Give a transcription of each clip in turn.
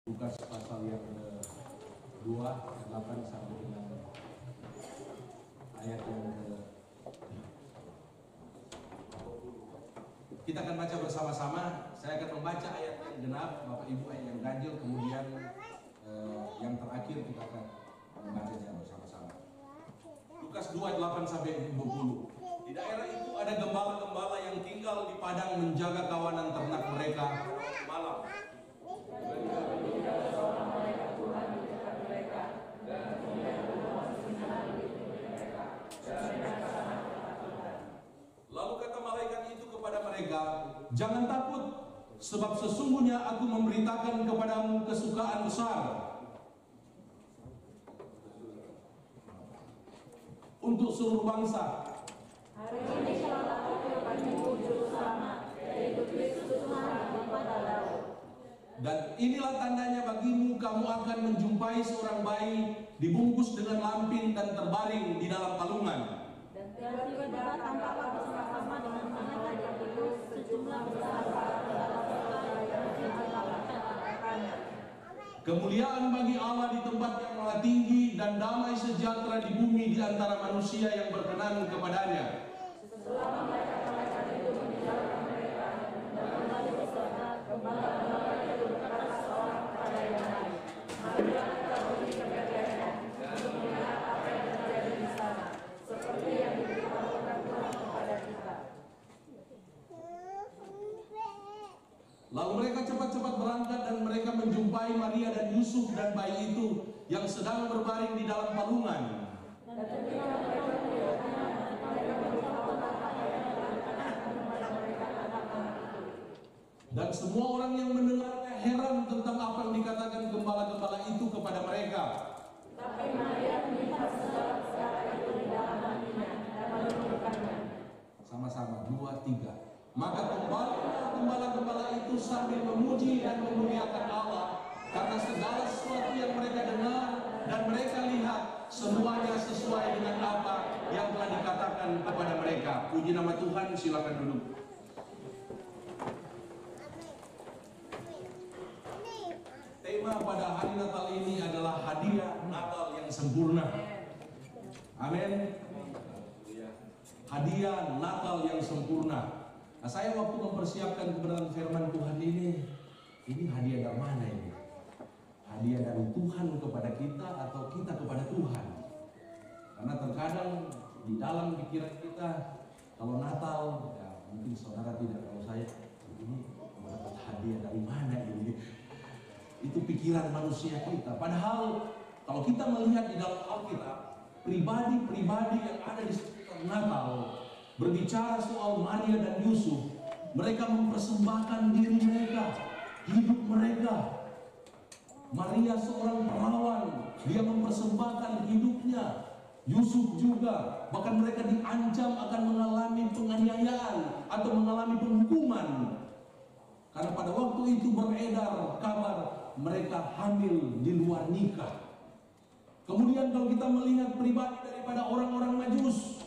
Lukas pasal yang ke-2, 8 sampai dengan ayat yang kita akan baca bersama-sama. Saya akan membaca ayat yang genap, Bapak Ibu ayat yang ganjil, kemudian yang terakhir kita akan membacanya bersama-sama. Lukas 2, 8 sampai 20. Di daerah itu ada gembala-gembala yang tinggal di padang menjaga kawanan ternak mereka malam. Lalu kata malaikat itu kepada mereka, "Jangan takut, sebab sesungguhnya aku memberitakan kepadamu kesukaan besar untuk seluruh bangsa. Hari ini salah satu bagimu juru selamat, yaitu Kristus Tuhan di padang laut. Dan inilah tandanya bagimu, kamu akan menjumpai seorang bayi dibungkus dengan lampin dan terbaring di dalam palungan." Dan tiba-tiba tampaklah bersama-sama dengan malaikat yang itu sejumlah besar para tentara yang menjatuhkan anak-anaknya. Kemuliaan bagi Allah di tempat yang maha tinggi dan damai sejahtera di bumi di antara manusia yang berkenan kepadanya. Selama malaikat itu meninggalkan mereka dan kembali ke surga, gembala-gembala itu berkata seorang kepada yang lain, "Marilah kita pergi ke Betlehem untuk melihat apa yang terjadi di sana, seperti yang diberitahukan Tuhan kepada kita." Lalu mereka cepat-cepat berangkat dan mereka menjumpai Maria dan Yusuf dan bayi itu yang sedang berbaring di dalam palungan. Dan ketika mereka melihatnya, mereka beritahukan apa yang dilakukan kepada mereka anak-anak itu. Dan semua orang yang mendengarnya heran tentang apa yang dikatakan gembala-gembala itu kepada mereka. Tapi Maria melihat segala perkara itu di dalam hatinya dan merenungkannya. Sama-sama, 2, 3. Maka gembala-gembala itu sambil memuji dan memuliakan Allah karena segala sesuatu yang mereka dengar dan mereka lihat semuanya sesuai dengan apa yang telah dikatakan kepada mereka. Puji nama Tuhan, silakan duduk. Tema pada hari Natal ini adalah hadiah Natal yang sempurna. Amin. Hadiah Natal yang sempurna. Nah, saya waktu mempersiapkan kebenaran firman Tuhan ini hadiah dari mana ini? Hadiah dari Tuhan kepada kita atau kita kepada Tuhan? Karena terkadang di dalam pikiran kita, kalau Natal, ya mungkin saudara tidak, kalau saya ini mendapat hadiah dari mana ini? Itu pikiran manusia kita. Padahal kalau kita melihat di dalam Alkitab, pribadi-pribadi yang ada di sekitar Natal berbicara soal Maria dan Yusuf, mereka mempersembahkan diri mereka, hidup mereka. Maria seorang perawan, dia mempersembahkan hidupnya. Yusuf juga, bahkan mereka diancam akan mengalami penganiayaan atau mengalami penghukuman. Karena pada waktu itu beredar kabar mereka hamil di luar nikah. Kemudian kalau kita melihat pribadi daripada orang-orang Majus,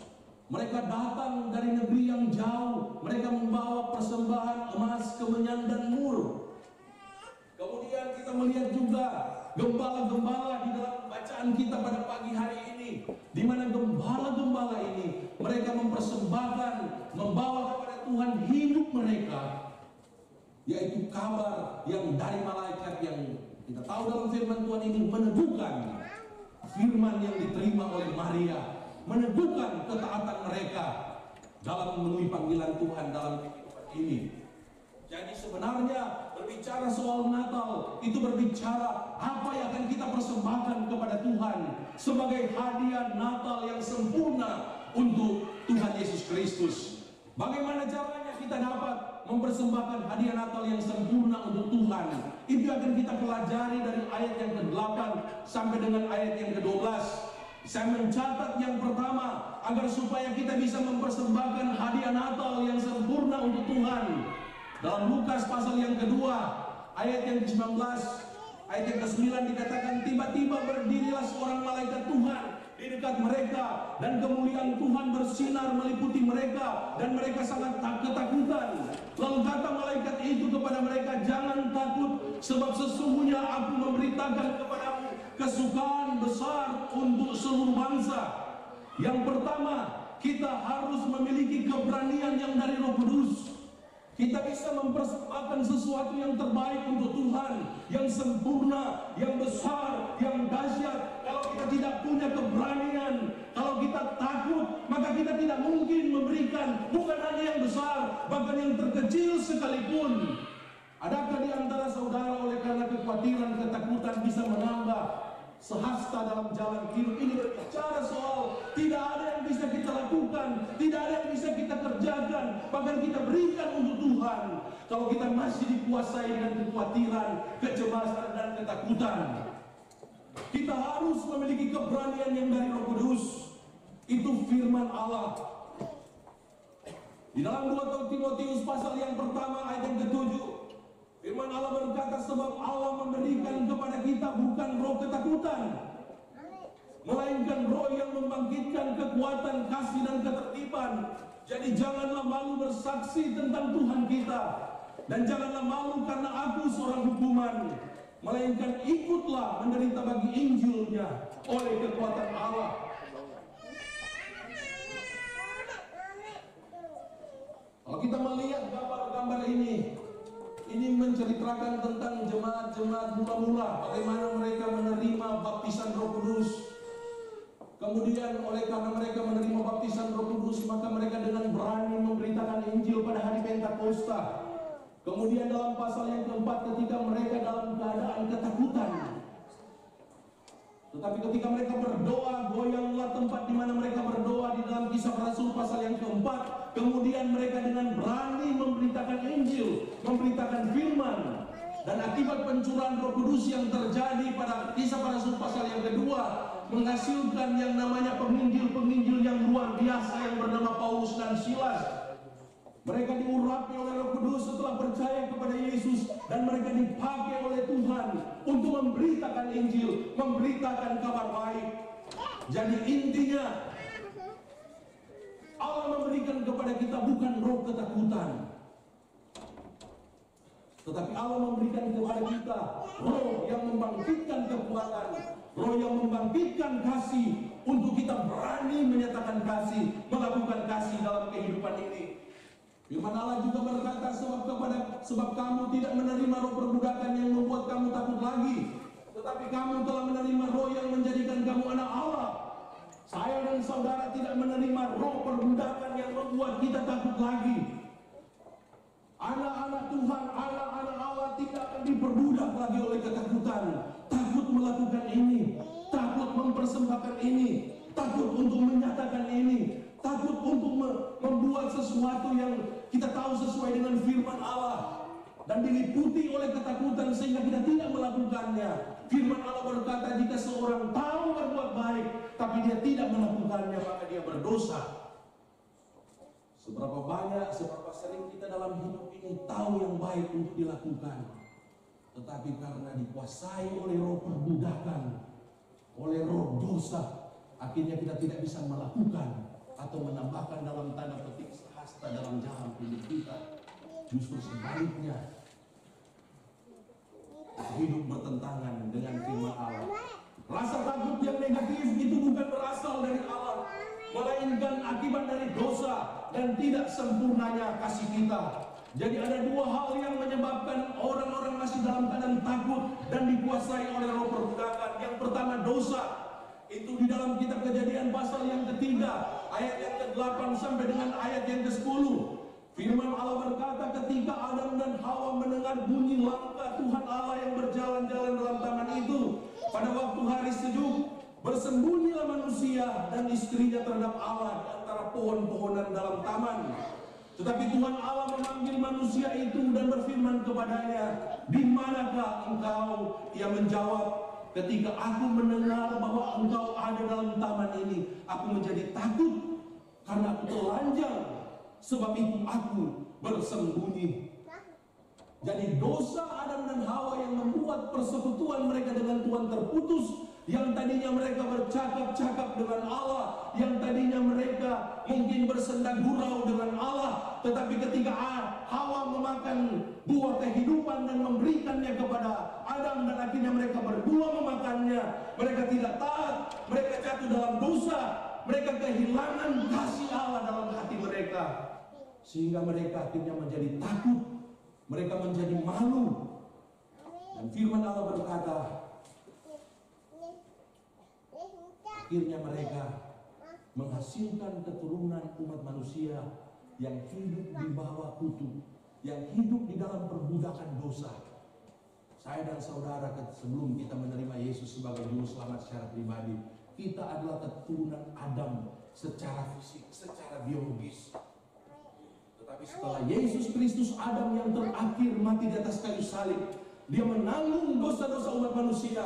mereka datang dari negeri yang jauh, mereka membawa persembahan emas, kemenyan dan mur. Kemudian kita melihat juga gembala-gembala di dalam bacaan kita pada pagi hari ini, di mana gembala-gembala ini mereka mempersembahkan, membawa kepada Tuhan hidup mereka, yaitu kabar yang dari malaikat yang kita tahu dalam firman Tuhan ini meneguhkan firman yang diterima oleh Maria, meneguhkan ketaatan mereka dalam memenuhi panggilan Tuhan dalam kehidupan ini. Jadi sebenarnya berbicara soal Natal itu berbicara apa yang akan kita persembahkan kepada Tuhan sebagai hadiah Natal yang sempurna untuk Tuhan Yesus Kristus. Bagaimana caranya kita dapat mempersembahkan hadiah Natal yang sempurna untuk Tuhan? Itu akan kita pelajari dari ayat yang ke-8 sampai dengan ayat yang ke-12. Saya mencatat yang pertama, agar supaya kita bisa mempersembahkan hadiah Natal yang sempurna untuk Tuhan. Dalam Lukas pasal yang kedua, ayat yang ke-19, ayat yang ke-9 dikatakan, tiba-tiba berdirilah seorang malaikat Tuhan di dekat mereka, dan kemuliaan Tuhan bersinar meliputi mereka, dan mereka sangat ketakutan. Lalu kata malaikat itu kepada mereka Sebab sesungguhnya aku memberitakan kepadamu kesukaan besar untuk seluruh bangsa. Yang pertama, kita harus memiliki keberanian yang dari Roh Kudus. Kita bisa mempersembahkan sesuatu yang terbaik untuk Tuhan, yang sempurna, yang besar, yang dahsyat. Kalau kita tidak punya keberanian, kalau kita takut, maka kita tidak mungkin memberikan bukan hanya yang besar, bahkan yang terkecil sekalipun. Adakah di antara saudara oleh karena kekhawatiran, ketakutan bisa menambah sehasta dalam jalan hidup ini? Berbicara soal tidak ada yang bisa kita lakukan, tidak ada yang bisa kita kerjakan, bahkan kita berikan untuk Tuhan. Kalau kita masih dikuasai dengan kekhawatiran, kecemasan dan ketakutan, kita harus memiliki keberanian yang dari Roh Kudus. Itu firman Allah. Di dalam 2 Timotius pasal yang pertama ayat yang ke-7, firman Allah berkata, sebab Allah memberikan kepada kita bukan roh ketakutan, melainkan roh yang membangkitkan kekuatan, kasih dan ketertiban. Jadi janganlah malu bersaksi tentang Tuhan kita, dan janganlah malu karena aku seorang hukuman, melainkan ikutlah menderita bagi Injilnya oleh kekuatan Allah. Kalau kita melihat gambar-gambar ini menceritakan tentang jemaat-jemaat mula-mula, bagaimana mereka menerima baptisan Roh Kudus. Kemudian oleh karena mereka menerima baptisan Roh Kudus, maka mereka dengan berani memberitakan Injil pada hari Pentakosta. Kemudian dalam pasal yang keempat, ketika mereka dalam keadaan ketakutan, tetapi ketika mereka berdoa, goyanglah tempat di mana mereka berdoa di dalam Kisah Rasul pasal yang keempat. Kemudian mereka dengan berani memberitakan Injil, memberitakan firman. Dan akibat pencurahan Roh Kudus yang terjadi pada Kisah Rasul pasal yang kedua, menghasilkan yang namanya penginjil-penginjil yang luar biasa yang bernama Paulus dan Silas. Mereka diurapi oleh Roh Kudus setelah percaya kepada Yesus, dan mereka dipakai oleh Tuhan untuk memberitakan Injil, memberitakan kabar baik. Jadi intinya, Allah memberikan kepada kita bukan roh ketakutan, tetapi Allah memberikan kepada kita roh yang membangkitkan kekuatan, roh yang membangkitkan kasih, untuk kita berani menyatakan kasih, melakukan kasih dalam kehidupan ini. Firman Allah juga berkata, sebab kamu tidak menerima roh perbudakan yang membuat kamu takut lagi, tetapi kamu telah menerima roh yang menjadikan kamu anak Allah. Saya dan saudara tidak menerima roh perbudakan yang membuat kita takut lagi. Anak-anak Tuhan, anak-anak Allah tidak akan diperbudak lagi oleh ketakutan. Takut melakukan ini, takut mempersembahkan ini, takut untuk menyatakan ini, takut untuk membuat sesuatu yang kita tahu sesuai dengan firman Allah, dan diliputi oleh ketakutan sehingga kita tidak melakukannya. Firman Allah berkata, jika seorang tahu berbuat baik tapi dia tidak melakukannya, maka dia berdosa. Seberapa banyak, seberapa sering kita dalam hidup ini tahu yang baik untuk dilakukan, tetapi karena dikuasai oleh roh perbudakan, oleh roh dosa, akhirnya kita tidak bisa melakukan atau menambahkan dalam tanda petik sehasta dalam jalan hidup kita. Justru sebaliknya, hidup bertentangan dengan firman Allah. Rasa takut yang negatif itu bukan berasal dari Allah, melainkan akibat dari dosa dan tidak sempurnanya kasih kita. Jadi ada dua hal yang menyebabkan orang-orang masih dalam keadaan takut dan dikuasai oleh roh perbudakan. Yang pertama, dosa. Itu di dalam kitab Kejadian pasal yang ketiga, ayat yang ke-8 sampai dengan ayat yang ke-10. Firman Allah berkata, ketika Adam dan Hawa mendengar bunyi langkah Tuhan Allah yang berjalan-jalan dalam taman itu, pada waktu hari sejuk, bersembunyilah manusia dan istrinya terhadap Allah di antara pohon-pohonan dalam taman. Tetapi Tuhan Allah memanggil manusia itu dan berfirman kepadanya, di manakah engkau? Ia menjawab, ketika aku mendengar bahwa engkau ada dalam taman ini, aku menjadi takut karena aku telanjang, sebab itu aku bersembunyi. Jadi dosa Adam dan Hawa yang membuat persekutuan mereka dengan Tuhan terputus. Yang tadinya mereka bercakap-cakap dengan Allah, yang tadinya mereka mungkin bersenda gurau dengan Allah, tetapi ketika Hawa memakan buah kehidupan dan memberikan memberikannya kepada Adam dan akhirnya mereka berdua memakannya. Mereka tidak taat, mereka jatuh dalam dosa, mereka kehilangan kasih Allah dalam hati mereka. Sehingga mereka akhirnya menjadi takut, mereka menjadi malu. Dan firman Allah berkata, akhirnya mereka menghasilkan keturunan umat manusia yang hidup di bawah kutuk, yang hidup di dalam perbudakan dosa. Saya dan saudara, sebelum kita menerima Yesus sebagai juru selamat secara pribadi, kita adalah keturunan Adam secara fisik, secara biologis. Tetapi setelah Yesus Kristus, Adam yang terakhir mati di atas kayu salib, dia menanggung dosa-dosa umat manusia,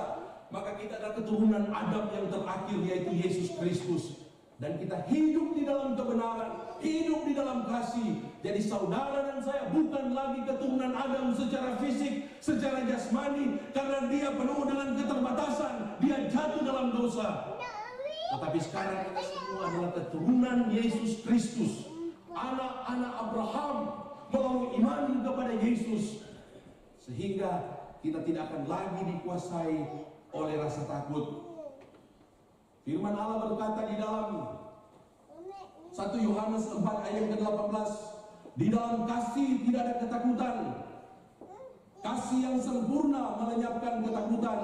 maka kita adalah keturunan Adam yang terakhir, yaitu Yesus Kristus. Dan kita hidup di dalam kebenaran, hidup di dalam kasih. Jadi saudara dan saya bukan lagi keturunan Adam secara fisik, secara jasmani, karena dia penuh dengan keterbatasan, dia jatuh dalam dosa. Tetapi sekarang kita semua adalah keturunan Yesus Kristus, anak-anak Abraham melalui iman kepada Yesus. Sehingga kita tidak akan lagi dikuasai oleh rasa takut. Firman Allah berkata di dalam 1 Yohanes 4 ayat ke-18, di dalam kasih tidak ada ketakutan. Kasih yang sempurna melenyapkan ketakutan.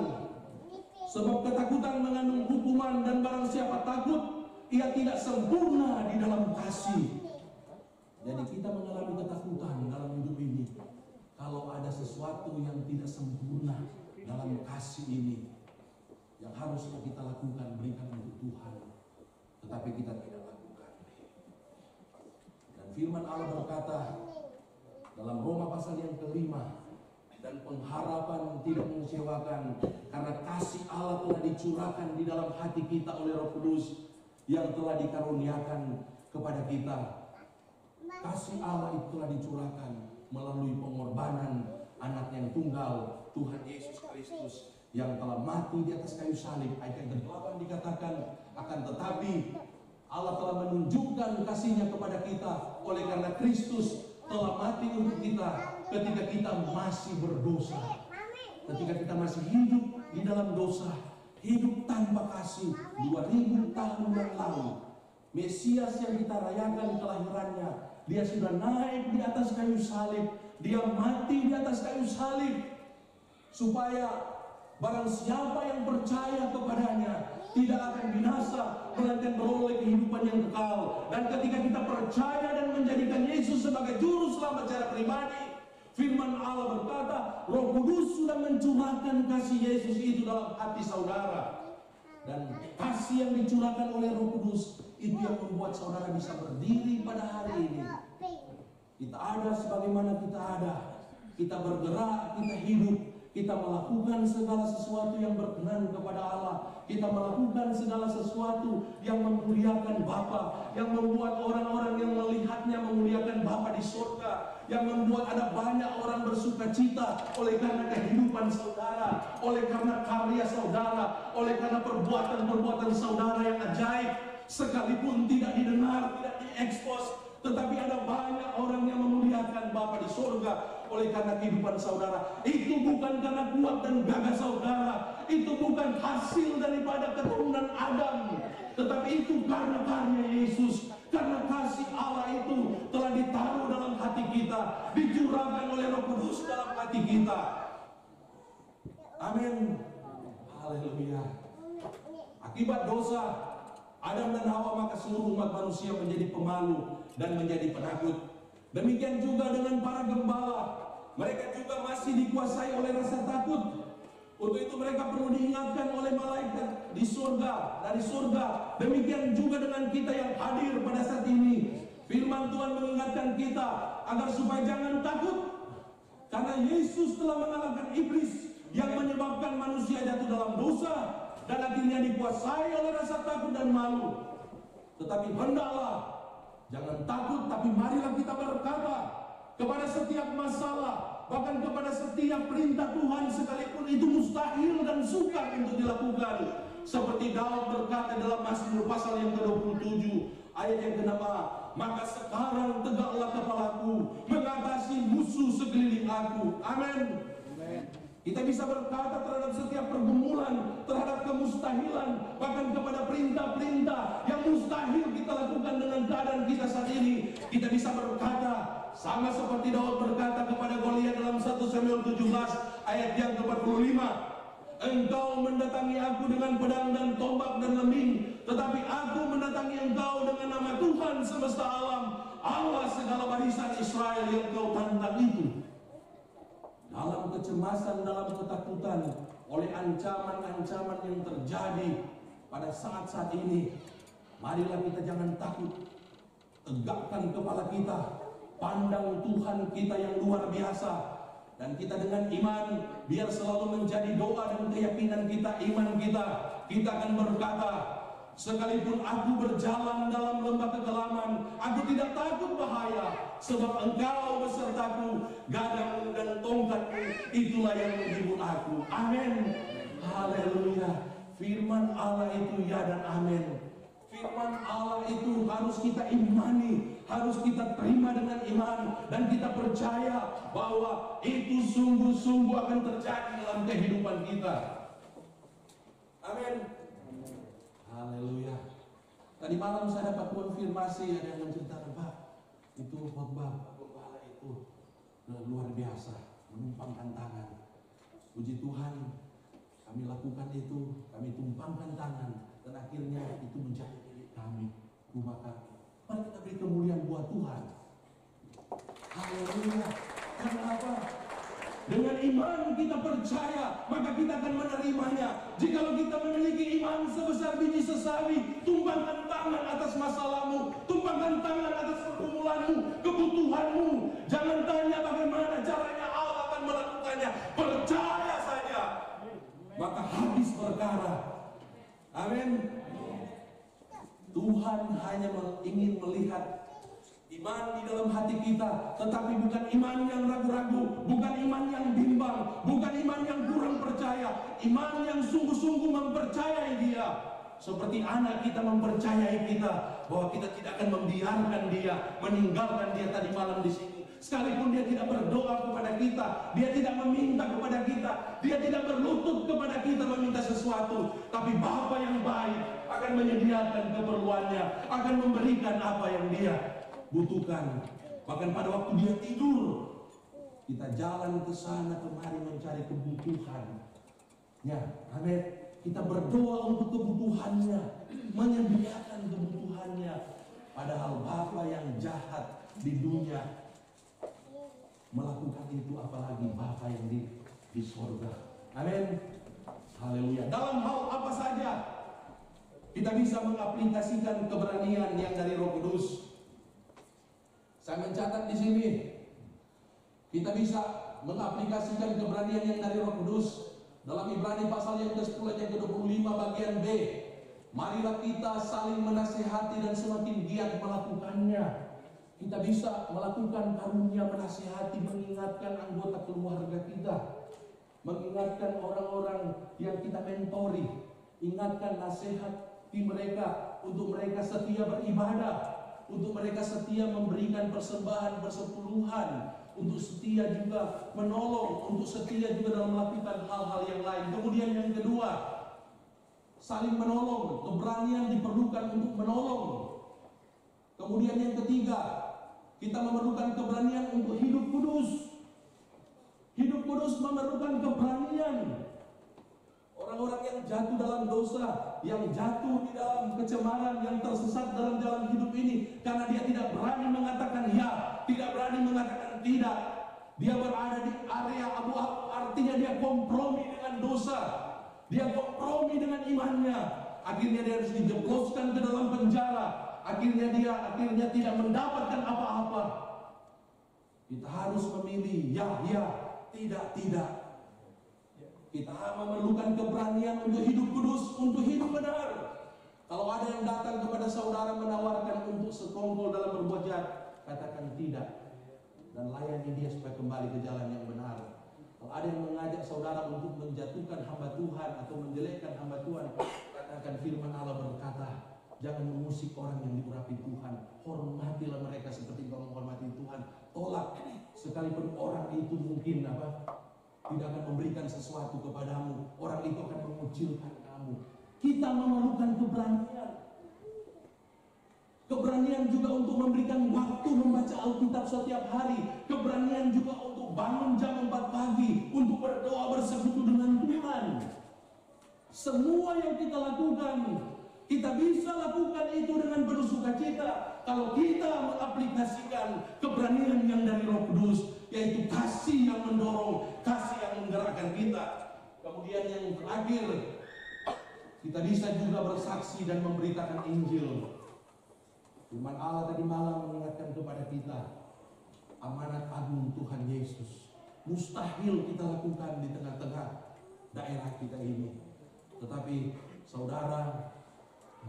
Sebab ketakutan mengandung hukuman, dan barang siapa takut, ia tidak sempurna di dalam kasih. Jadi kita mengalami ketakutan dalam hidup ini kalau ada sesuatu yang tidak sempurna dalam kasih ini. Yang harusnya kita lakukan, berikan untuk Tuhan, tetapi kita tidak lakukan. Dan firman Allah berkata dalam Roma pasal yang ke-5, dan pengharapan tidak mengecewakan, karena kasih Allah telah dicurahkan di dalam hati kita oleh Roh Kudus yang telah dikaruniakan kepada kita. Kasih Allah itu telah dicurahkan melalui pengorbanan anak yang tunggal, Tuhan Yesus Kristus, yang telah mati di atas kayu salib. Ayat yang ke-8 dikatakan, akan tetapi Allah telah menunjukkan kasih-Nya kepada kita oleh karena Kristus telah mati untuk kita ketika kita masih berdosa, ketika kita masih hidup di dalam dosa, hidup tanpa kasih. 2000 tahun yang lalu, Mesias yang kita rayakan kelahirannya, dia sudah naik di atas kayu salib, dia mati di atas kayu salib, supaya barang siapa yang percaya kepadanya tidak akan binasa, melainkan beroleh kehidupan yang kekal. Dan ketika kita percaya dan menjadikan Yesus sebagai juru selamat secara pribadi, firman Allah berkata, Roh Kudus sudah mencurahkan kasih Yesus itu dalam hati saudara. Dan kasih yang dicurahkan oleh Roh Kudus itu yang membuat saudara bisa berdiri pada hari ini. Kita ada sebagaimana kita ada, kita bergerak, kita hidup, kita melakukan segala sesuatu yang berkenan kepada Allah. Kita melakukan segala sesuatu yang memuliakan Bapa, yang membuat orang-orang yang melihatnya memuliakan Bapa di surga, yang membuat ada banyak orang bersuka cita oleh karena kehidupan saudara, oleh karena karya saudara, oleh karena perbuatan-perbuatan saudara yang ajaib, sekalipun tidak didengar, tidak diekspos, tetapi ada banyak orang yang memuliakan Bapa di surga oleh karena kehidupan saudara. Itu bukan karena kuat dan gagah saudara, itu bukan hasil daripada keturunan Adam, tetapi itu karena karya Yesus, karena kasih Allah itu telah ditaruh dalam hati kita, dicurahkan oleh Roh Kudus dalam hati kita. Amin. Haleluya. Akibat dosa Adam dan Hawa, maka seluruh umat manusia menjadi pemalu dan menjadi penakut. Demikian juga dengan para gembala, mereka juga masih dikuasai oleh rasa takut. Untuk itu mereka perlu diingatkan oleh malaikat di surga, dari surga. Demikian juga dengan kita yang hadir pada saat ini. Firman Tuhan mengingatkan kita agar supaya jangan takut, karena Yesus telah mengalahkan iblis yang menyebabkan manusia jatuh dalam dosa dan akhirnya dikuasai oleh rasa takut dan malu. Tetapi hendaklah jangan takut, tapi marilah kita berkata kepada setiap masalah, bahkan kepada setiap perintah Tuhan, sekalipun itu mustahil dan sukar untuk dilakukan. Seperti Daud berkata dalam Mazmur pasal yang ke-27 ayat yang ke-6, maka sekarang tegaklah kepalaku, mengatasi musuh sekeliling aku. Amin. Kita bisa berkata terhadap setiap pergumulan, terhadap kemustahilan, bahkan kepada perintah-perintah yang mustahil kita lakukan dengan keadaan kita saat ini. Kita bisa berkata, sama seperti Daud berkata kepada Goliat dalam 1 Samuel 17 ayat yang ke-45. Engkau mendatangi aku dengan pedang dan tombak dan lembing, tetapi aku mendatangi engkau dengan nama Tuhan semesta alam, Allah segala barisan Israel yang kau tantang itu. Dalam kecemasan, dalam ketakutan, oleh ancaman-ancaman yang terjadi pada saat-saat ini, marilah kita jangan takut. Tegakkan kepala kita, pandang Tuhan kita yang luar biasa, dan kita dengan iman, biar selalu menjadi doa dan keyakinan kita, iman kita akan berkata, sekalipun aku berjalan dalam lembah kekelaman, aku tidak takut bahaya, sebab engkau besertaku, gadangmu dan tongkatmu, itulah yang menghibur aku. Amin. Haleluya. Firman Allah itu ya dan amin. Firman Allah itu harus kita imani, harus kita terima dengan iman, dan kita percaya bahwa itu sungguh-sungguh akan terjadi dalam kehidupan kita. Amin. Haleluya. Tadi malam saya dapat konfirmasi, ada yang menceritakan, Pak, itu khotbah Gembala itu luar biasa, menumpangkan tangan. Puji Tuhan, kami lakukan itu, kami tumpangkan tangan, dan akhirnya itu menjadi milik kami, rumah kami. Mari kita beri kemuliaan buat Tuhan. Haleluya. Karena apa? Dengan iman kita percaya, maka kita akan menerimanya. Jikalau kita memiliki iman sebesar biji sesawi, tumpangkan tangan atas masalahmu, tumpangkan tangan atas pergumulanmu, kebutuhanmu. Jangan tanya bagaimana caranya, Allah akan melakukannya. Percaya saja, maka habis perkara. Amin. Tuhan hanya ingin melihat iman di dalam hati kita, tetapi bukan iman yang ragu-ragu, bukan iman yang bimbang, bukan iman yang kurang percaya, iman yang sungguh-sungguh mempercayai Dia. Seperti anak kita mempercayai kita, bahwa kita tidak akan membiarkan dia, meninggalkan dia tadi malam di sini. Sekalipun dia tidak berdoa kepada kita, dia tidak meminta kepada kita, dia tidak berlutut kepada kita meminta sesuatu, tapi Bapa yang baik akan menyediakan keperluannya, akan memberikan apa yang dia butuhkan. Bahkan pada waktu dia tidur, kita jalan ke sana kemari mencari kebutuhannya. Amin. Kita berdoa untuk kebutuhannya, menyediakan kebutuhannya. Padahal Bapa yang jahat di dunia melakukan itu, apalagi Bapa yang di sorga. Amin. Haleluya. Dalam hal apa saja kita bisa mengaplikasikan keberanian yang dari Roh Kudus. Saya mencatat di sini, kita bisa mengaplikasikan keberanian yang dari Roh Kudus dalam Ibrani pasal yang ke-10 ayat ke-25 bagian B. Marilah kita saling menasihati dan semakin giat melakukannya. Kita bisa melakukan karunia menasihati, mengingatkan anggota keluarga kita, mengingatkan orang-orang yang kita mentori, ingatkan nasihati mereka untuk mereka setia beribadah, untuk mereka setia memberikan persembahan persepuluhan, untuk setia juga menolong, untuk setia juga dalam melakukan hal-hal yang lain. Kemudian yang kedua, saling menolong, keberanian diperlukan untuk menolong. Kemudian yang ketiga, kita memerlukan keberanian untuk hidup kudus. Hidup kudus memerlukan keberanian. Orang-orang yang jatuh dalam dosa, yang jatuh di dalam kecemaran, yang tersesat dalam jalan hidup ini, karena dia tidak berani mengatakan ya, tidak berani mengatakan tidak. Dia berada di area abu-abu, artinya dia kompromi dengan dosa, dia kompromi dengan imannya. Akhirnya dia harus dijebloskan ke dalam penjara. Akhirnya dia tidak mendapatkan apa-apa. Kita harus memilih ya, tidak. Kita memerlukan keberanian untuk hidup kudus, untuk hidup benar. Kalau ada yang datang kepada saudara menawarkan untuk sekongkol dalam berbuat jahat, katakan tidak dan layani dia supaya kembali ke jalan yang benar. Kalau ada yang mengajak saudara untuk menjatuhkan hamba Tuhan atau menjelekkan hamba Tuhan, katakan firman Allah berkata, jangan mengusik orang yang diurapi Tuhan. Hormatilah mereka seperti engkau menghormati Tuhan. Tolak sekalipun orang itu mungkin tidak akan memberikan sesuatu kepadamu. Orang itu akan mengucilkan kamu. Kita memerlukan keberanian. Keberanian juga untuk memberikan waktu membaca Alkitab setiap hari. Keberanian juga untuk bangun jam 4 pagi untuk berdoa bersekutu dengan Tuhan. Semua yang kita lakukan, kita bisa lakukan itu dengan penuh sukacita kalau kita mengaplikasikan keberanian yang dari Roh Kudus, yaitu kasih yang mendorong, kasih yang menggerakkan kita. Kemudian yang terakhir, kita bisa juga bersaksi dan memberitakan Injil. Firman Allah tadi malam mengingatkan kepada kita amanat agung Tuhan Yesus. Mustahil kita lakukan di tengah-tengah daerah kita ini. Tetapi saudara,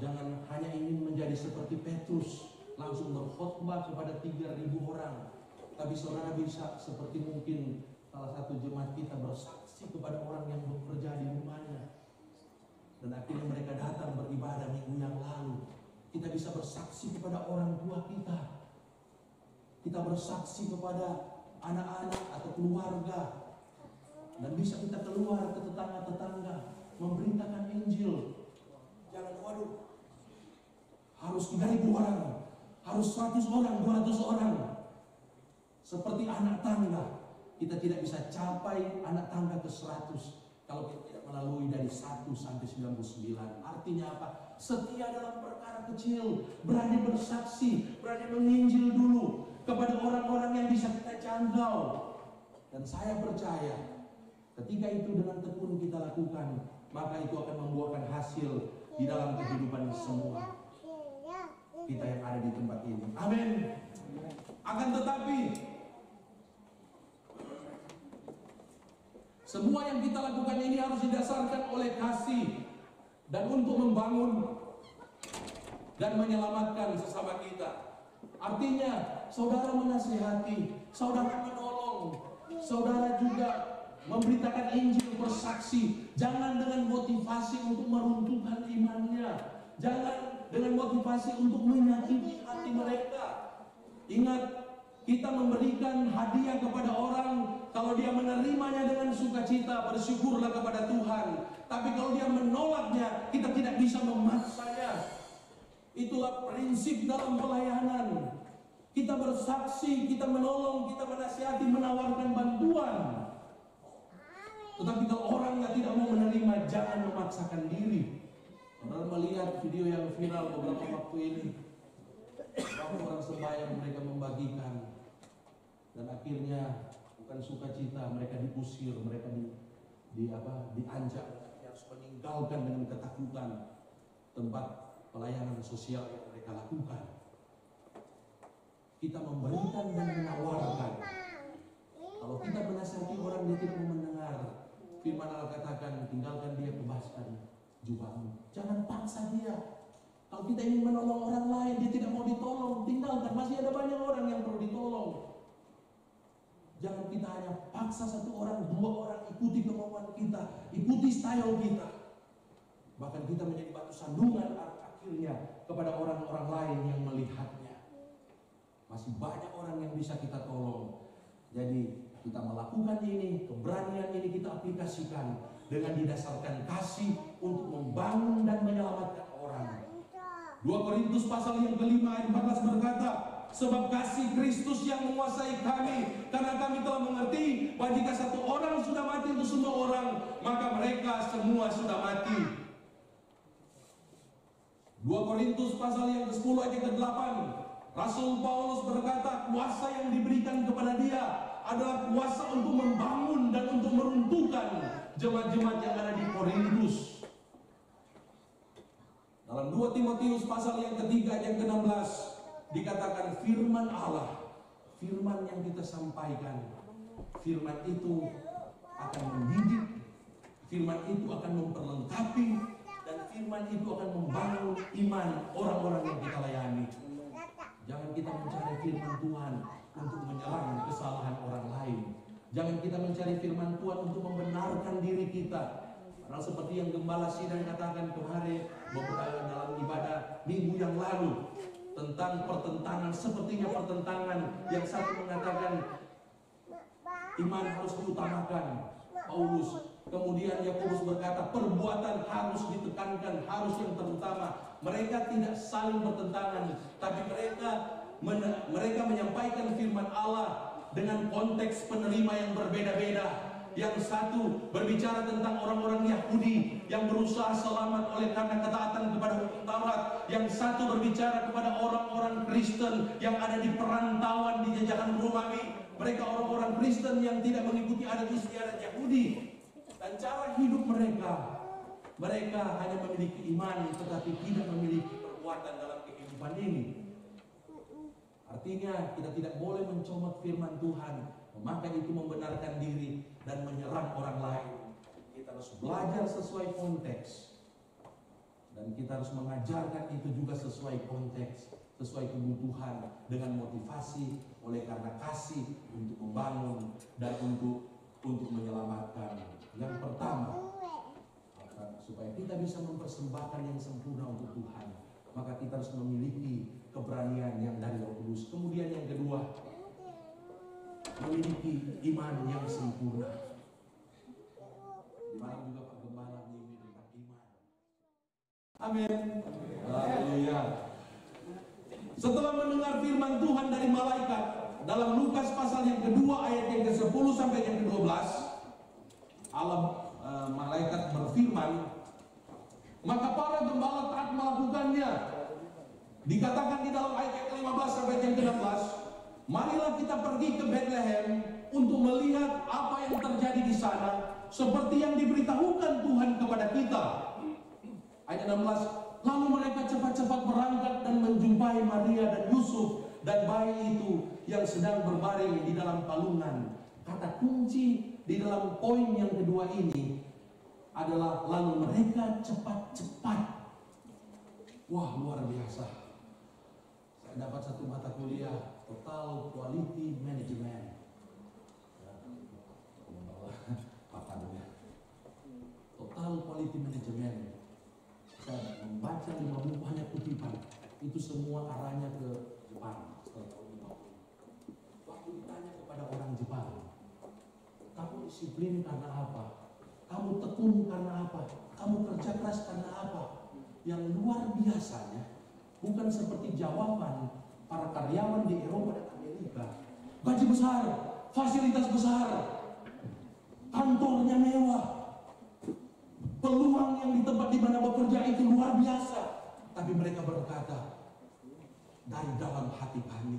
jangan hanya ingin menjadi seperti Petrus, langsung berkhotbah kepada 3.000 orang. Tapi saudara bisa seperti mungkin salah satu jemaat kita bersaksi kepada orang yang bekerja di rumahnya. Dan akhirnya mereka datang beribadah minggu yang lalu. Kita bisa bersaksi kepada orang tua kita. Kita bersaksi kepada anak-anak atau keluarga. Dan bisa kita keluar ke tetangga-tetangga, memberitakan Injil. Jangan, waduh, harus 3.000 orang, harus 100 orang, 200 orang. Seperti anak tangga, kita tidak bisa capai anak tangga ke 100 kalau kita tidak melalui dari 1 sampai 99. Artinya apa? Setia dalam perkara kecil, berani bersaksi, berani menginjil dulu kepada orang-orang yang bisa kita jangkau. Dan saya percaya ketika itu dengan tekun kita lakukan, maka itu akan membuahkan hasil di dalam kehidupan semua kita yang ada di tempat ini. Amin. Akan tetapi semua yang kita lakukan ini harus didasarkan oleh kasih dan untuk membangun dan menyelamatkan sesama kita. Artinya, saudara menasihati, saudara menolong, saudara juga memberitakan Injil, bersaksi. Jangan dengan motivasi untuk meruntuhkan imannya, jangan dengan motivasi untuk menyakiti hati mereka. Ingat, kita memberikan hadiah kepada orang, kalau dia menerimanya dengan sukacita, bersyukurlah kepada Tuhan. Tapi kalau dia menolaknya, kita tidak bisa memaksanya. Itulah prinsip dalam pelayanan. Kita bersaksi, kita menolong, kita menasihati, menawarkan bantuan. Tetapi kalau orangnya tidak mau menerima, jangan memaksakan diri. Saudara melihat video yang viral beberapa waktu ini, berapa orang sembahyang mereka membagikan, dan akhirnya bukan sukacita, mereka diusir, mereka diancam, harus meninggalkan dengan ketakutan tempat pelayanan sosial yang mereka lakukan. Kita memberikan dan menawarkan. Kalau kita menasihati orang dia tidak mau mendengar, firman Allah katakan, tinggalkan dia, bebaskan jubahmu. Jangan paksa dia. Kalau kita ingin menolong orang lain, dia tidak mau ditolong, tinggalkan. Masih ada banyak orang yang perlu ditolong. Jangan kita hanya paksa satu orang, 2 orang, ikuti kemauan kita, ikuti style kita. Bahkan kita menjadi batu sandungan akhirnya kepada orang-orang lain yang melihatnya. Masih banyak orang yang bisa kita tolong. Jadi kita melakukan ini, keberanian ini kita aplikasikan dengan didasarkan kasih untuk membangun dan menyelamatkan orang. 2 Korintus pasal yang kelima ayat 14 berkata, sebab kasih Kristus yang menguasai kami, karena kami telah mengerti bahwa jika satu orang sudah mati untuk semua orang, maka mereka semua sudah mati. 2 Korintus pasal yang ke-10 ayat ke-8, Rasul Paulus berkata, kuasa yang diberikan kepada dia adalah kuasa untuk membangun dan untuk meruntuhkan jemaat-jemaat yang ada di Korintus. Dalam 2 Timotius pasal yang ketiga ayat ke-16 dikatakan firman Allah, firman yang kita sampaikan, firman itu akan mendidik, firman itu akan memperlengkapi, dan firman itu akan membangun iman orang-orang yang kita layani. Jangan kita mencari firman Tuhan untuk menyerang kesalahan orang lain. Jangan kita mencari firman Tuhan untuk membenarkan diri kita. Karena seperti yang Gembala Sidang katakan kemarin beberapa dalam ibadah minggu yang lalu tentang pertentangan, sepertinya pertentangan. Yang satu mengatakan iman harus diutamakan, Paulus. Kemudian Yakobus berkata, perbuatan harus ditekankan, harus yang terutama. Mereka tidak saling bertentangan, tapi mereka menyampaikan firman Allah dengan konteks penerima yang berbeda-beda. Yang satu berbicara tentang orang-orang Yahudi yang berusaha selamat oleh karena ketaatan kepada hukum Taurat. Yang satu berbicara kepada orang-orang Kristen yang ada di perantauan di jajahan Romawi. Mereka orang-orang Kristen yang tidak mengikuti adat istiadat Yahudi. Dan cara hidup mereka hanya memiliki iman tetapi tidak memiliki perbuatan dalam kehidupan ini. Artinya kita tidak boleh mencomot firman Tuhan, memakai itu membenarkan diri dan menyerang orang lain. Kita harus belajar sesuai konteks, dan kita harus mengajarkan itu juga sesuai konteks, sesuai kebutuhan, dengan motivasi oleh karena kasih untuk membangun dan untuk menyelamatkan. Yang pertama, supaya kita bisa mempersembahkan yang sempurna untuk Tuhan, maka kita harus memiliki keberanian yang dari Roh Kudus. Kemudian yang kedua, memiliki iman yang sempurna. Di mana juga Pak Gembala memiliki iman. Amin. Haleluya. Setelah mendengar firman Tuhan dari malaikat dalam Lukas pasal yang kedua ayat yang ke-10 sampai yang ke-12, malaikat berfirman, maka para gembala taat melakukannya. Dikatakan di dalam ayat yang ke-15 sampai yang ke-16, marilah kita pergi ke Bethlehem untuk melihat apa yang terjadi di sana, seperti yang diberitahukan Tuhan kepada kita. Ayat 16, lalu mereka cepat-cepat berangkat dan menjumpai Maria dan Yusuf dan bayi itu yang sedang berbaring di dalam palungan. Kata kunci di dalam poin yang kedua ini adalah lalu mereka cepat-cepat. Wah, luar biasa. Saya dapat satu mata kuliah Total Quality Management. Total Quality Management. Saya membaca 5 buku hanya kutipan. Itu semua arahnya ke Jepang. Waktu ditanya kepada orang Jepang, kamu disiplin karena apa? Kamu tekun karena apa? Kamu kerja keras karena apa? Yang luar biasanya bukan seperti jawaban para karyawan di Eropa dan Amerika. Gaji besar, fasilitas besar, kantornya mewah, peluang yang di tempat di mana bekerja itu luar biasa. Tapi mereka berkata, dari dalam hati kami,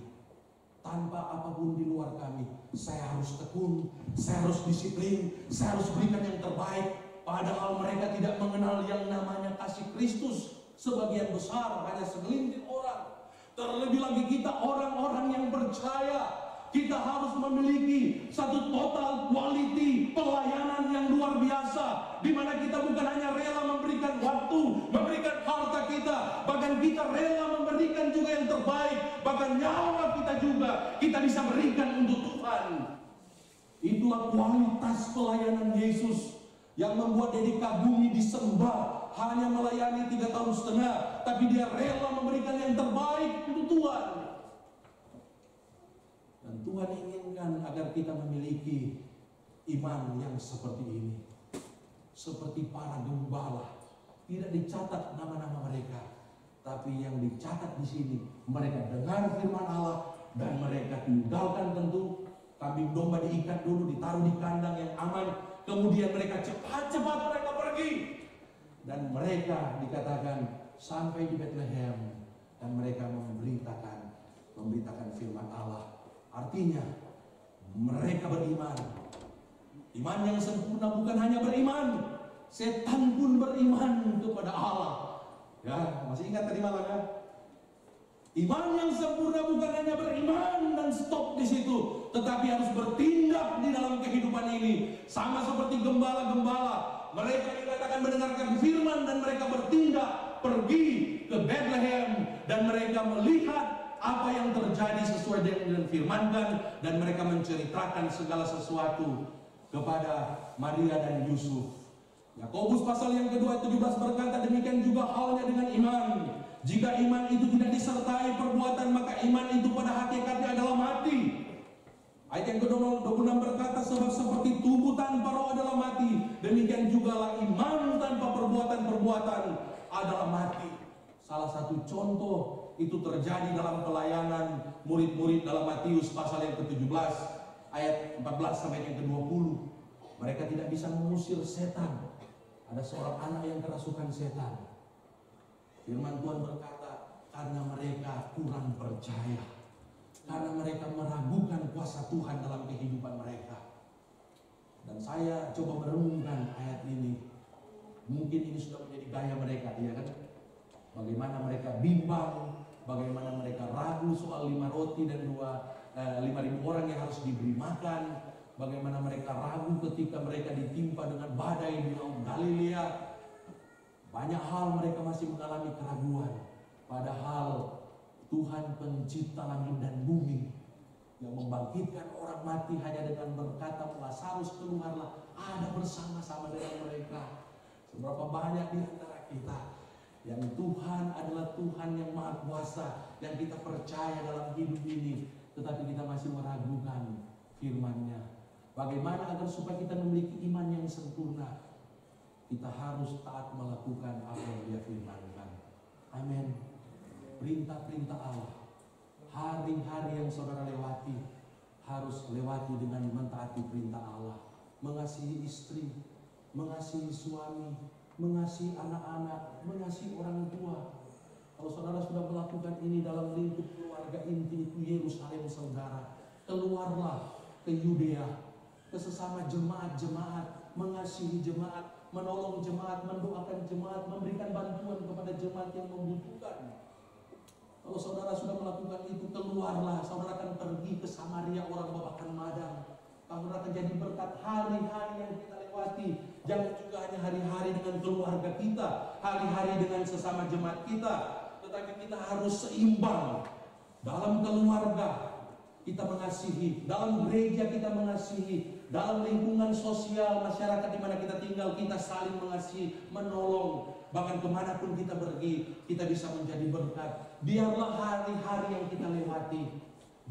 tanpa apapun di luar kami, saya harus tekun, saya harus disiplin, saya harus berikan yang terbaik. Padahal mereka tidak mengenal yang namanya kasih Kristus. Sebagian besar hanya segelintir orang. Terlebih lagi kita orang-orang yang percaya, kita harus memiliki satu total quality pelayanan yang luar biasa, di mana kita bukan hanya rela memberikan waktu, memberikan harta kita, bahkan kita rela memberikan juga yang terbaik, bahkan nyawa kita juga kita bisa berikan untuk Tuhan. Itulah kualitas pelayanan Yesus yang membuat dia dikagumi, disembah. Hanya melayani 3,5 tahun, tapi dia rela memberikan yang terbaik untuk Tuhan. Dan Tuhan inginkan agar kita memiliki iman yang seperti ini. Seperti para gembala, tidak dicatat nama-nama mereka, tapi yang dicatat di sini, mereka dengar firman Allah dan mereka tinggalkan tentu kambing domba, diikat dulu, ditaruh di kandang yang aman, kemudian mereka cepat-cepat mereka pergi. Dan mereka dikatakan sampai di Bethlehem dan mereka memberitakan firman Allah. Artinya mereka beriman. Iman yang sempurna bukan hanya beriman, setan pun beriman kepada Allah. Ya, masih ingat tadi malam ya? Iman yang sempurna bukan hanya beriman dan stop di situ, tetapi harus bertindak di dalam kehidupan ini. Sama seperti gembala-gembala, mereka dikatakan mendengarkan firman dan mereka bertindak, pergi ke Bethlehem dan mereka melihat apa yang terjadi sesuai dengan firmankan, dan mereka menceritakan segala sesuatu kepada Maria dan Yusuf. Yakobus pasal yang kedua 17 berkata, demikian juga halnya dengan iman. Jika iman itu tidak disertai perbuatan, maka iman itu pada hakikatnya adalah mati. Ayat yang ke-26 berkata, sebab seperti tubuh tanpa roh adalah mati, pertobatan adalah mati. Salah satu contoh itu terjadi dalam pelayanan murid-murid dalam Matius pasal yang ke-17 ayat 14 sampai yang ke-20. Mereka tidak bisa mengusir setan. Ada seorang anak yang kerasukan setan. Firman Tuhan berkata, karena mereka kurang percaya, karena mereka meragukan kuasa Tuhan dalam kehidupan mereka. Dan saya coba merenungkan ayat ini. Mungkin ini sudah menjadi gaya mereka, ya kan? Bagaimana mereka bimbang, bagaimana mereka ragu soal 5 roti dan 5.000 orang yang harus diberi makan, bagaimana mereka ragu ketika mereka ditimpa dengan badai di Laut Galilea. Banyak hal mereka masih mengalami keraguan. Padahal Tuhan pencipta langit dan bumi yang membangkitkan orang mati hanya dengan berkata, Lazarus keluarlah, ada bersama-sama dengan mereka. Seberapa banyak di antara kita yang Tuhan adalah Tuhan yang Maha Kuasa, yang kita percaya dalam hidup ini, tetapi kita masih meragukan firman-Nya. Bagaimana agar supaya kita memiliki iman yang sempurna? Kita harus taat melakukan apa yang Dia firmankan. Amin. Perintah-perintah Allah, hari-hari yang saudara lewati, harus lewati dengan mentaati perintah Allah. Mengasihi istri, mengasihi suami, mengasihi anak-anak, mengasihi orang tua. Kalau saudara sudah melakukan ini dalam lingkup keluarga inti itu Yerusalem saudara, keluarlah ke Yudea, ke sesama jemaat-jemaat, mengasihi jemaat, menolong jemaat, mendoakan jemaat, memberikan bantuan kepada jemaat yang membutuhkan. Kalau saudara sudah melakukan itu, keluarlah, saudara akan pergi ke Samaria, orang babakan madang. Saudara akan jadi berkat hari-hari yang kita lewati. Jangan juga hanya hari-hari dengan keluarga kita, hari-hari dengan sesama jemaat kita, tetapi kita harus seimbang. Dalam keluarga kita mengasihi, dalam gereja kita mengasihi, dalam lingkungan sosial masyarakat di mana kita tinggal kita saling mengasihi, menolong. Bahkan kemanapun kita pergi, kita bisa menjadi berkat. Biarlah hari-hari yang kita lewati,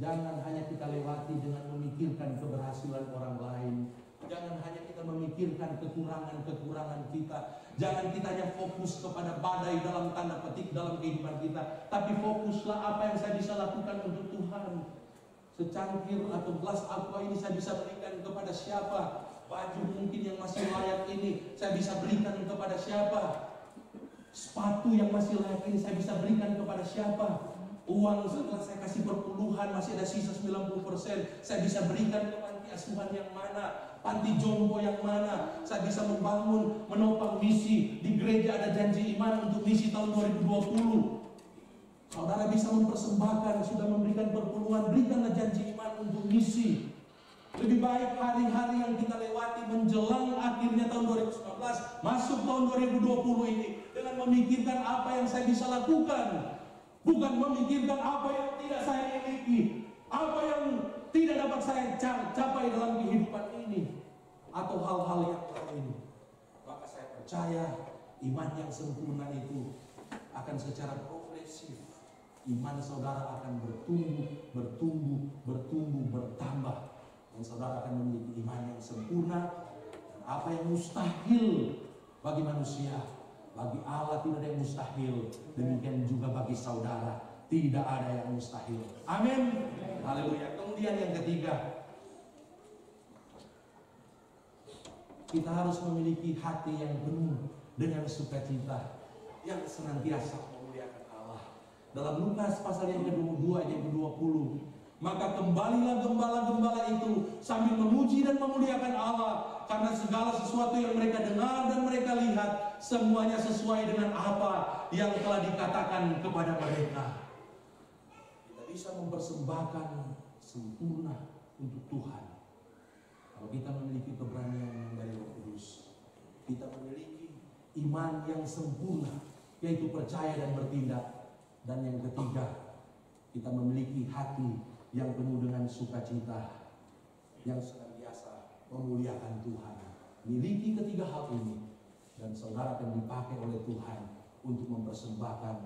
jangan hanya kita lewati dengan memikirkan keberhasilan orang lain. Jangan hanya kita memikirkan kekurangan-kekurangan kita. Jangan kita hanya fokus kepada badai dalam tanda petik dalam kehidupan kita, tapi fokuslah apa yang saya bisa lakukan untuk Tuhan. Secangkir atau gelas aqua ini saya bisa berikan kepada siapa? Baju mungkin yang masih layak ini saya bisa berikan kepada siapa? Sepatu yang masih layak ini saya bisa berikan kepada siapa? Uang setelah saya kasih perpuluhan masih ada sisa 90%, saya bisa berikan ke panti asuhan yang mana? Panti jompo yang mana? Saya bisa membangun, menopang misi. Di gereja ada janji iman untuk misi tahun 2020. Saudara bisa mempersembahkan, sudah memberikan perpuluhan, berikanlah janji iman untuk misi. Lebih baik hari-hari yang kita lewati menjelang akhirnya tahun 2019, masuk tahun 2020 ini, dengan memikirkan apa yang saya bisa lakukan. Bukan memikirkan apa yang tidak saya miliki, apa yang tidak dapat saya capai dalam kehidupan ini, atau hal-hal yang lain. Maka saya percaya iman yang sempurna itu akan secara progresif. Iman saudara akan bertumbuh, bertambah. Dan saudara akan memiliki iman yang sempurna. Dan apa yang mustahil bagi manusia, bagi Allah tidak ada yang mustahil. Demikian juga bagi saudara, tidak ada yang mustahil. Amin. Haleluya. Kemudian yang ketiga, kita harus memiliki hati yang penuh dengan sukacita, yang senantiasa memuliakan Allah. Dalam Lukas pasal yang ke-22 ayat yang ke-20, maka kembalilah gembala-gembala itu sambil memuji dan memuliakan Allah, karena segala sesuatu yang mereka dengar dan mereka lihat semuanya sesuai dengan apa yang telah dikatakan kepada mereka. Kita bisa mempersembahkan sempurna untuk Tuhan kalau kita memiliki keberanian dari Roh Kudus. Kita memiliki iman yang sempurna, yaitu percaya dan bertindak. Dan yang ketiga, kita memiliki hati yang penuh dengan sukacita, yang senantiasa memuliakan Tuhan. Miliki ketiga hal ini, dan saudara akan dipakai oleh Tuhan untuk mempersembahkan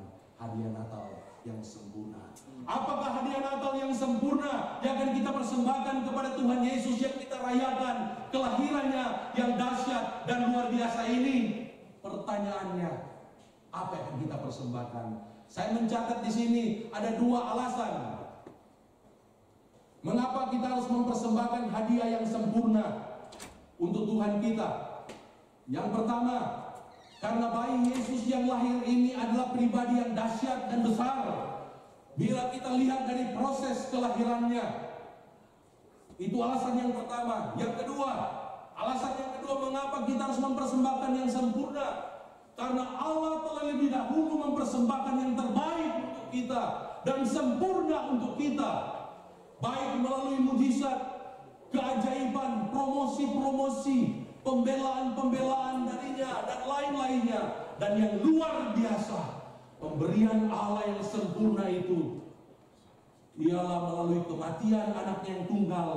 hadiah Natal yang sempurna. Apakah hadiah Natal yang sempurna yang akan kita persembahkan kepada Tuhan Yesus yang kita rayakan kelahirannya yang dahsyat dan luar biasa ini? Pertanyaannya, Apa yang akan kita persembahkan? Saya mencatat di sini ada 2 alasan mengapa kita harus mempersembahkan hadiah yang sempurna untuk Tuhan kita. Yang pertama, karena bayi Yesus yang lahir ini adalah pribadi yang dahsyat dan besar. Bila kita lihat dari proses kelahirannya, itu alasan yang pertama. Alasan yang kedua mengapa kita harus mempersembahkan yang sempurna. Karena Allah telah lebih dahulu mempersembahkan yang terbaik untuk kita dan sempurna untuk kita, baik melalui mujizat, keajaiban, promosi-promosi, pembelaan-pembelaan darinya dan lain-lainnya. Dan yang luar biasa, pemberian Allah yang sempurna itu ialah melalui kematian anaknya yang tunggal,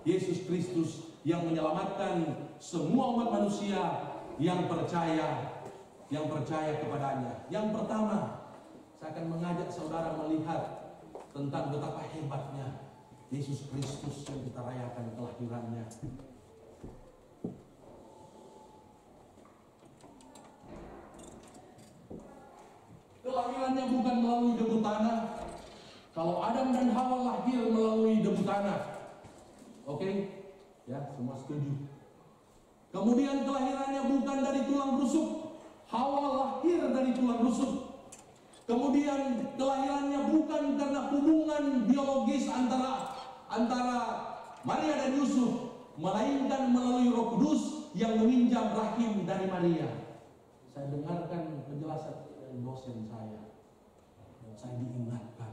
Yesus Kristus, yang menyelamatkan semua umat manusia yang percaya kepadanya. Yang pertama, saya akan mengajak saudara melihat tentang betapa hebatnya Yesus Kristus yang kita rayakan kelahirannya. Kelahirannya bukan melalui debu tanah. Kalau Adam dan Hawa lahir melalui debu tanah, oke? Ya, semua setuju. Kemudian kelahirannya bukan dari tulang rusuk. Hawa lahir dari tulang rusuk. Kemudian kelahirannya bukan karena hubungan biologis antara Maria dan Yusuf, melainkan melalui Roh Kudus yang meminjam rahim dari Maria. Saya dengarkan penjelasan dosen saya, dan saya diingatkan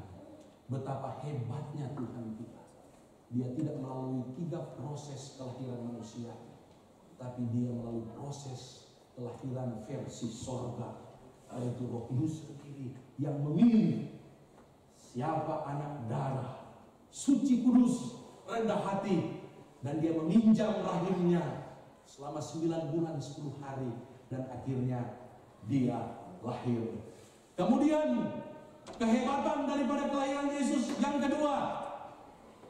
betapa hebatnya Tuhan kita. Dia tidak melalui 3 proses kelahiran manusia, tapi dia melalui proses kelahiran versi sorga, yaitu Roh Kudus sendiri yang memilih siapa anak darah, suci kudus, rendah hati, dan dia meminjam rahimnya selama 9 bulan 10 hari, dan akhirnya dia lahir. Kemudian kehebatan daripada kelahiran Yesus yang kedua,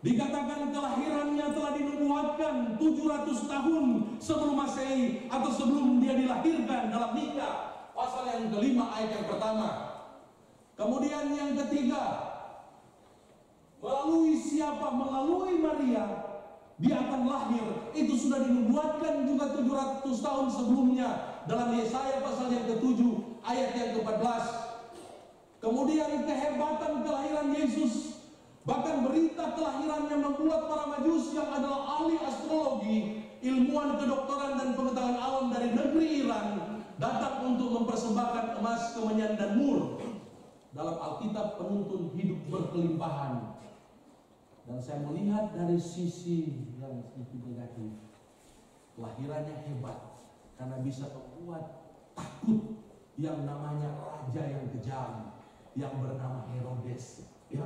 dikatakan kelahirannya telah dinubuatkan 700 tahun sebelum Masehi atau sebelum dia dilahirkan dalam Mika pasal yang kelima ayat yang pertama. Kemudian yang ketiga, melalui siapa? Melalui Maria dia akan lahir. Itu sudah dinubuatkan juga 700 tahun sebelumnya dalam Yesaya pasal yang ke-7 ayat yang ke-14. Kemudian kehebatan kelahiran Yesus, bahkan berita kelahirannya membuat para Majus yang adalah ahli astrologi, ilmuwan kedokteran dan pengetahuan alam dari negeri Iran datang untuk mempersembahkan emas, kemenyan dan mur. Dalam Alkitab penuntun hidup berkelimpahan. Dan saya melihat dari sisi yang sedikit negatif, kelahirannya hebat karena bisa membuat takut yang namanya raja yang kejam yang bernama Herodes. Ya,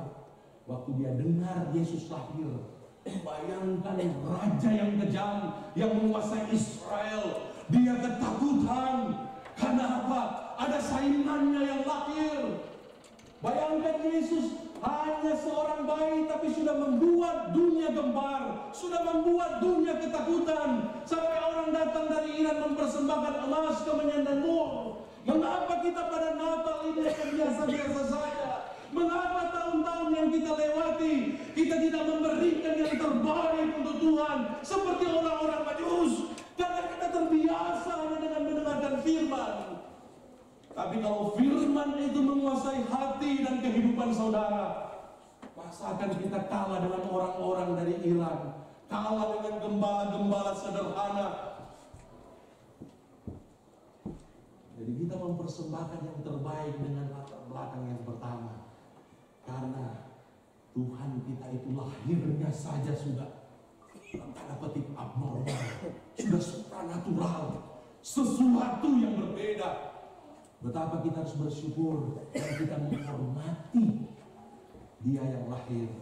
waktu dia dengar Yesus lahir, bayangkan raja yang kejam yang menguasai Israel, dia ketakutan. Karena apa? Ada saingannya yang lahir. Bayangkan Yesus hanya seorang bayi tapi sudah membuat dunia gempar, sudah membuat dunia ketakutan, sampai orang datang dari Iran mempersembahkan emas, kemenyan dan mur. Mengapa kita pada Natal ini yang biasa-biasa saja? Mengapa tahun-tahun yang kita lewati kita tidak memberikan yang terbaik untuk Tuhan seperti orang-orang Majus? Karena kita terbiasa hanya dengan mendengarkan firman. Tapi kalau firman itu menguasai hati dan kehidupan saudara, masa akan kita kalah dengan orang-orang dari Iran, kalah dengan gembala-gembala sederhana. Jadi kita mempersembahkan yang terbaik dengan latar belakang yang pertama. Karena Tuhan kita itu lahirnya saja sudah tanda petik abnormal, sudah supranatural, sesuatu yang berbeda. Betapa kita harus bersyukur dan kita menghormati dia yang lahir.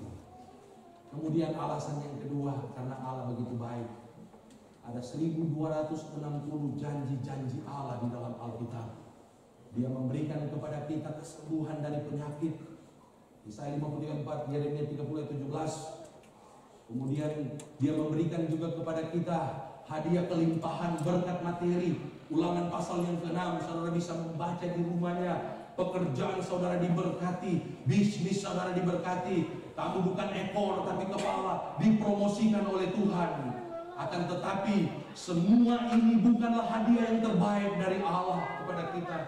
Kemudian alasan yang kedua, karena Allah begitu baik. Ada 1260 janji-janji Allah di dalam Alkitab. Dia memberikan kepada kita kesembuhan dari penyakit. Yesaya 53:4, Yeremia 30:17. Kemudian dia memberikan juga kepada kita hadiah kelimpahan berkat materi Ulangan pasal yang ke-6, saudara bisa membaca di rumahnya. Pekerjaan saudara diberkati, bisnis saudara diberkati. Kamu bukan ekor tapi kepala, dipromosikan oleh Tuhan. Akan tetapi semua ini bukanlah hadiah yang terbaik dari Allah kepada kita.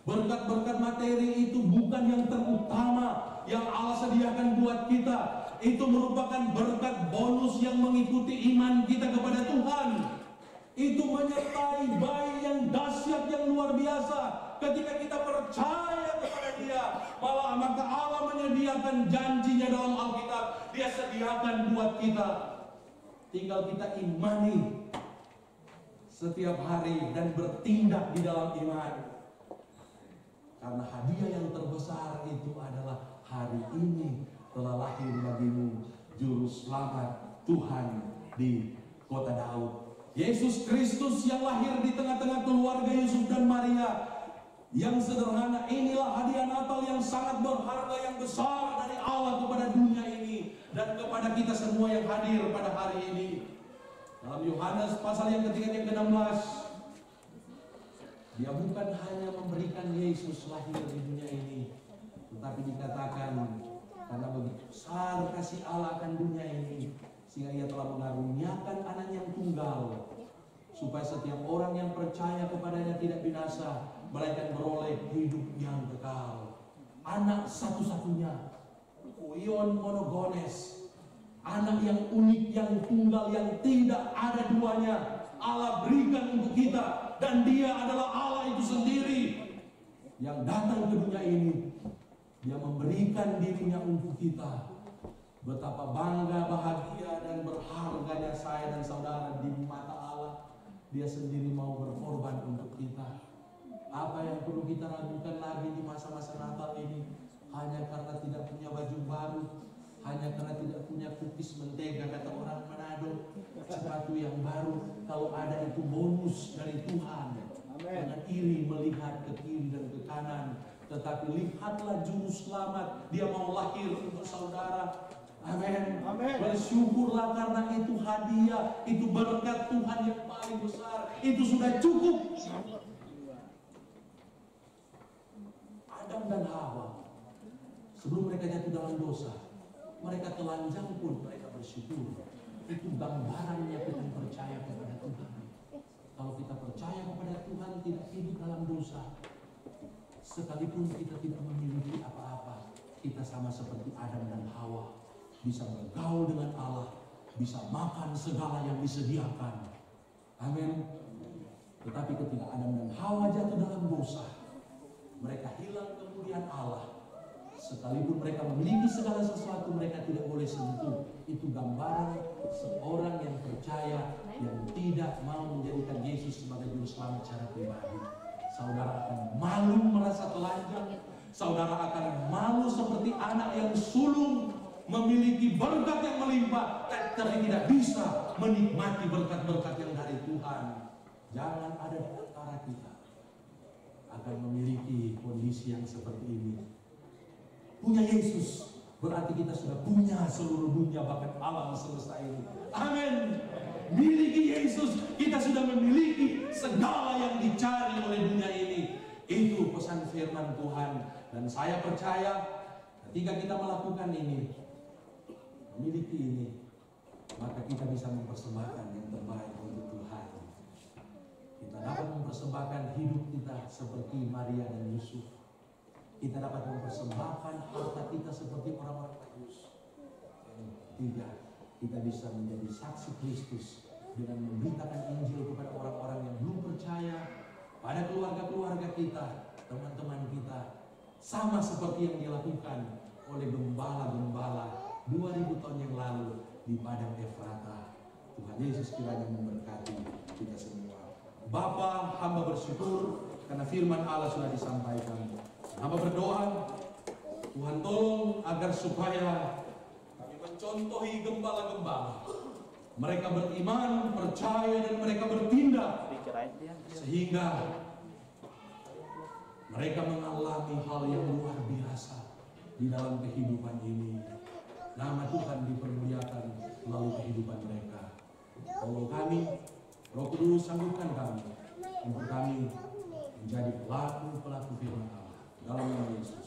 Berkat-berkat materi itu bukan yang terutama yang Allah sediakan buat kita. Itu merupakan berkat bonus yang mengikuti iman kita kepada Tuhan. Itu menyertai bayi yang dahsyat, yang luar biasa. Ketika kita percaya kepada Dia, malah maka Allah menyediakan janjinya dalam Alkitab. Dia sediakan buat kita. Tinggal kita imani setiap hari dan bertindak di dalam iman. Karena hadiah yang terbesar itu adalah hari ini telah lahir bagimu Juru Selamat Tuhan di kota Daud. Yesus Kristus yang lahir di tengah-tengah keluarga Yusuf dan Maria yang sederhana. Inilah hadiah Natal yang sangat berharga, yang besar dari Allah kepada dunia ini dan kepada kita semua yang hadir pada hari ini. Dalam Yohanes pasal yang ketiga yang ke-16, Dia bukan hanya memberikan Yesus lahir di dunia ini, tetapi dikatakan karena begitu besar kasih Allah akan dunia ini, sehingga Ia telah mengaruniakan anak yang tunggal, supaya setiap orang yang percaya kepadanya tidak binasa, melainkan beroleh hidup yang kekal. Anak satu-satunya, Oion monogones, anak yang unik, yang tunggal, yang tidak ada duanya, Allah berikan untuk kita. Dan Dia adalah Allah itu sendiri yang datang ke dunia ini. Dia memberikan dirinya untuk kita. Betapa bangga, bahagia, dan berharganya saya dan saudara di mata Allah. Dia sendiri mau berkorban untuk kita. Apa yang perlu kita ragukan lagi di masa-masa Natal ini? Hanya karena tidak punya baju baru, hanya karena tidak punya cookies mentega, kata orang Manado, sepatu yang baru. Kalau ada itu bonus dari Tuhan. Jangan iri melihat ke kiri dan ke kanan, tetapi lihatlah Juru Selamat. Dia mau lahir untuk saudara. Amin. Bersyukurlah karena itu hadiah, itu berkat Tuhan yang paling besar. Itu sudah cukup. Adam dan Hawa, sebelum mereka jatuh dalam dosa, mereka telanjang pun mereka bersyukur. Itu gambarannya kita percaya kepada Tuhan. Kalau kita percaya kepada Tuhan, tidak hidup dalam dosa, sekalipun kita tidak memiliki apa-apa, kita sama seperti Adam dan Hawa, bisa bergaul dengan Allah, bisa makan segala yang disediakan. Amin. Tetapi ketika Adam dan Hawa jatuh dalam dosa, mereka hilang kemuliaan Allah. Sekalipun mereka memiliki segala sesuatu, mereka tidak boleh sentuh. Itu gambaran seorang yang percaya, yang tidak mau menjadikan Yesus sebagai Juru Selamat secara pribadi. Saudara akan malu merasa telanjang. Saudara akan malu seperti anak yang sulung, memiliki berkat yang melimpah, tapi tidak bisa menikmati berkat-berkat yang dari Tuhan. Jangan ada di antara kita akan memiliki kondisi yang seperti ini. Punya Yesus berarti kita sudah punya seluruh dunia, bahkan alam semesta ini. Amin. Miliki Yesus, kita sudah memiliki segala yang dicari oleh dunia ini. Itu pesan firman Tuhan. Dan saya percaya ketika kita melakukan ini, memiliki ini, maka kita bisa mempersembahkan yang terbaik untuk Tuhan. Kita dapat mempersembahkan hidup kita seperti Maria dan Yusuf. Kita dapat mempersembahkan harta kita seperti orang-orang kudus. Tiga, kita bisa menjadi saksi Kristus dengan memberitakan Injil kepada orang-orang yang belum percaya, pada keluarga-keluarga kita, teman-teman kita, sama seperti yang dilakukan oleh gembala-gembala 2000 tahun yang lalu di Padang Efrata. Tuhan Yesus kiranya memberkati kita semua. Bapa, hamba bersyukur karena firman Allah sudah disampaikan. Hamba berdoa, Tuhan tolong agar supaya kami mencontohi gembala-gembala. Mereka beriman, percaya, dan mereka bertindak, sehingga mereka mengalami hal yang luar biasa di dalam kehidupan ini. Nama Tuhan dipermuliakan melalui kehidupan mereka. Tolong kami, Roh Kudus, sanggupkan kami untuk kami menjadi pelaku-pelaku firman Allah dalam nama Yesus.